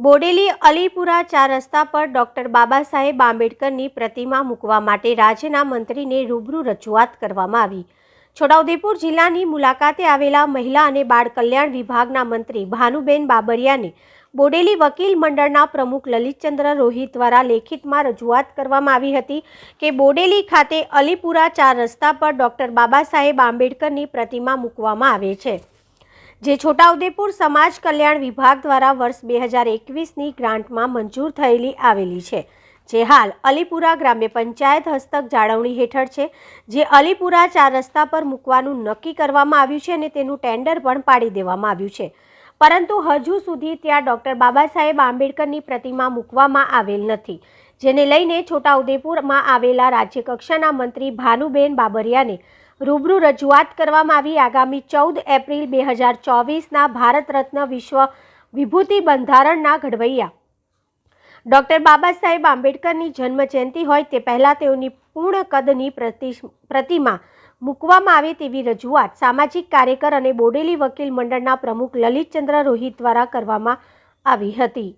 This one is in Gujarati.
બોડેલી અલીપુરા 4 રસ્તા પર ડોક્ટર બાબા સાહેબ આંબેડકરની પ્રતિમા મૂકવા માટે રાજ્યના મંત્રીને રૂબરૂ રજૂઆત કરવામાં આવી। છોટાઉદેપુર જિલ્લાની મુલાકાતે આવેલા મહિલા અને બાળ કલ્યાણ વિભાગના મંત્રી ભાનુબેન બાબરિયાને બોડેલી વકીલ મંડળના પ્રમુખ લલિતચંદ્ર રોહિત દ્વારા લેખિતમાં રજૂઆત કરવામાં આવી હતી કે બોડેલી ખાતે અલીપુરા 4 રસ્તા પર ડોક્ટર બાબા સાહેબ આંબેડકરની પ્રતિમા મૂકવામાં આવે છે, જે છોટાઉદેપુર સમાજ કલ્યાણ વિભાગ દ્વારા વર્ષ 2021ની ગ્રાન્ટમાં મંજૂર થયેલી આવેલી છે, જે હાલ અલીપુરા ગ્રામ્ય પંચાયત હસ્તક જાળવણી હેઠળ છે, જે અલીપુરા 4 રસ્તા પર મૂકવાનું નક્કી કરવામાં આવ્યું છે અને તેનું ટેન્ડર પણ પાડી દેવામાં આવ્યું છે, પરંતુ હજુ સુધી ત્યાં ડોક્ટર બાબા સાહેબ આંબેડકરની પ્રતિમા મૂકવામાં આવેલ નથી, જેને લઈને છોટાઉદેપુરમાં આવેલા રાજ્યકક્ષાના મંત્રી ભાનુબેન બાબરિયાને રૂબરૂ રજૂઆત કરવામાં આવી। આગામી 14 એપ્રિલ 2024ના ભારત રત્ન વિશ્વ વિભૂતિ બંધારણના ઘડવૈયા ડોક્ટર બાબા સાહેબ આંબેડકરની જન્મ જયંતિ હોય તે પહેલાં તેઓની પૂર્ણ કદની પ્રતિમા મૂકવામાં આવે તેવી રજૂઆત સામાજિક કાર્યકર અને બોડેલી વકીલ મંડળના પ્રમુખ લલિતચંદ્ર રોહિત દ્વારા કરવામાં આવી હતી।